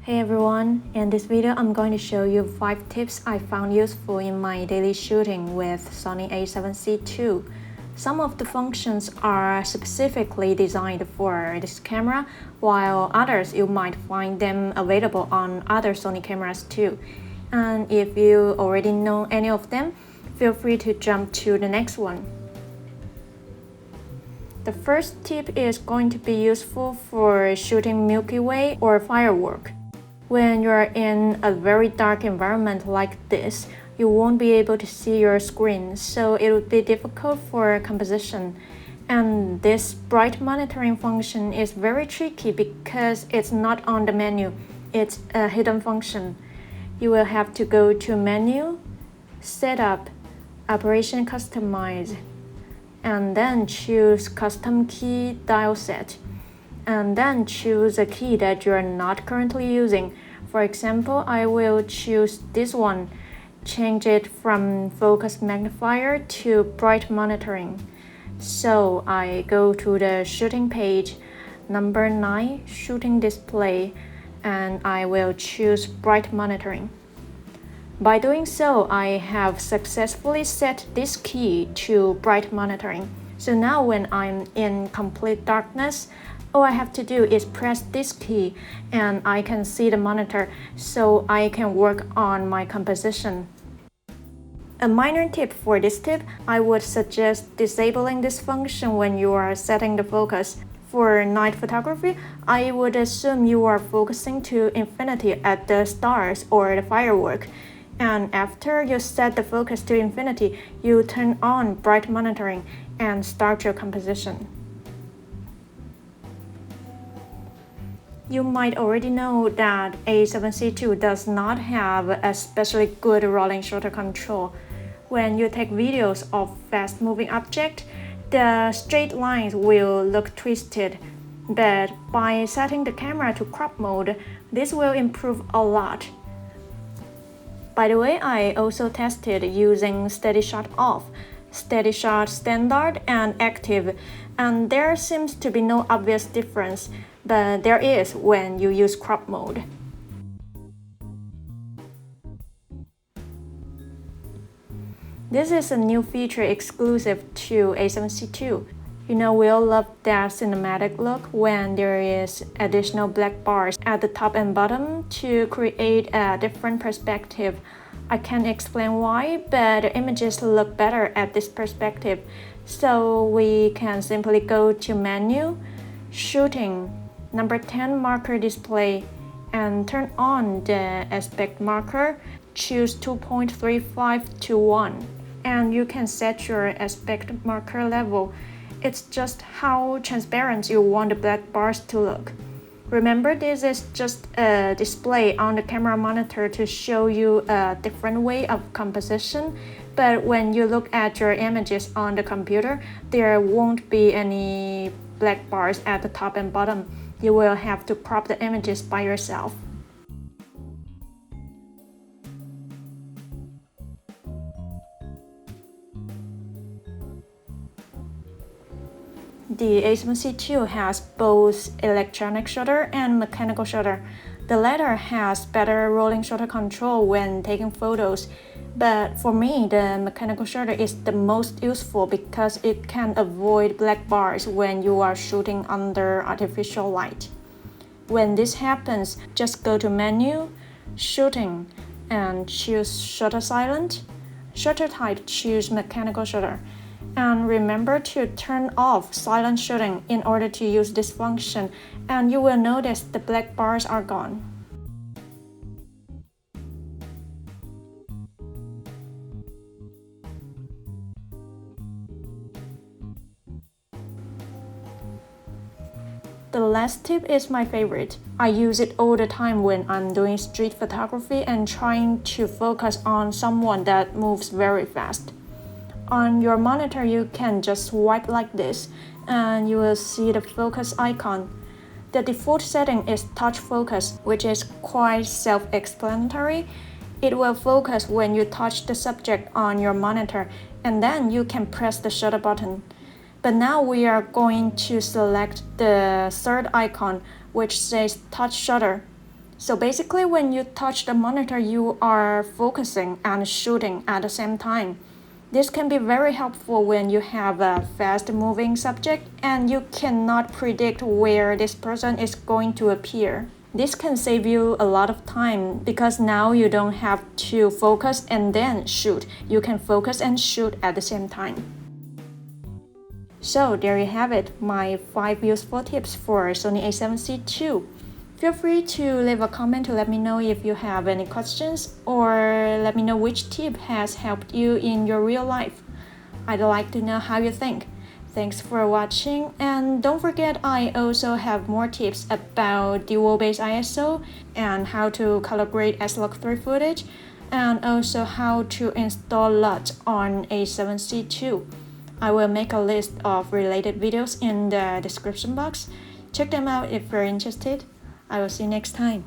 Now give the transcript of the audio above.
Hey everyone, in this video I'm going to show you 5 tips I found useful in my daily shooting with Sony A7Cii II. Some of the functions are specifically designed for this camera, while others you might find them available on other Sony cameras too. And if you already know any of them, feel free to jump to the next one. The first tip is going to be useful for shooting Milky Way or firework. When you're in a very dark environment like this, you won't be able to see your screen, so it would be difficult for composition. And this bright monitoring function is very tricky because it's not on the menu, it's a hidden function. You will have to go to Menu, Setup, Operation Customize, and then choose Custom Key Dial Set. And then choose a key that you are not currently using. For example, I will choose this one, change it from focus magnifier to bright monitoring. So I go to the shooting page, number 9, shooting display, and I will choose bright monitoring. By doing so, I have successfully set this key to bright monitoring. So now when I'm in complete darkness, all I have to do is press this key and I can see the monitor, so I can work on my composition. A minor tip for this tip, I would suggest disabling this function when you are setting the focus. For night photography, I would assume you are focusing to infinity at the stars or the firework. And after you set the focus to infinity, you turn on bright monitoring and start your composition. You might already know that A7Cii II does not have especially good rolling shutter control. When you take videos of fast-moving objects, the straight lines will look twisted, but by setting the camera to crop mode, this will improve a lot. By the way, I also tested using Steady Shot Off, Steady Shot Standard, and Active, and there seems to be no obvious difference, but there is when you use crop mode. This is a new feature exclusive to A7Cii II. You know, we all love that cinematic look when there is additional black bars at the top and bottom to create a different perspective. I can't explain why, but the images look better at this perspective. So we can simply go to Menu, Shooting, number 10 marker display, and turn on the aspect marker, choose 2.35 to 1, and you can set your aspect marker level. It's just how transparent you want the black bars to look. Remember, this is just a display on the camera monitor to show you a different way of composition, but when you look at your images on the computer, there won't be any black bars at the top and bottom. You will have to crop the images by yourself. The A7Cii II has both electronic shutter and mechanical shutter. The latter has better rolling shutter control when taking photos, but for me, the mechanical shutter is the most useful because it can avoid black bars when you are shooting under artificial light. When this happens, just go to Menu, Shooting, and choose Shutter Silent. Shutter type, choose mechanical shutter. And remember to turn off silent shooting in order to use this function, and you will notice the black bars are gone. The last tip is my favorite. I use it all the time when I'm doing street photography and trying to focus on someone that moves very fast. On your monitor, you can just swipe like this, and you will see the focus icon. The default setting is touch focus, which is quite self-explanatory. It will focus when you touch the subject on your monitor, and then you can press the shutter button. But now we are going to select the third icon, which says touch shutter. So basically, when you touch the monitor, you are focusing and shooting at the same time. This can be very helpful when you have a fast-moving subject and you cannot predict where this person is going to appear. This can save you a lot of time because now you don't have to focus and then shoot. You can focus and shoot at the same time. So there you have it, my 5 useful tips for Sony A7C II. Feel free to leave a comment to let me know if you have any questions or let me know which tip has helped you in your real life. I'd like to know how you think. Thanks for watching, and don't forget I also have more tips about dual-base ISO and how to color grade S-Log3 footage, and also how to install LUT on A7C II. I will make a list of related videos in the description box. Check them out if you're interested. I will see you next time.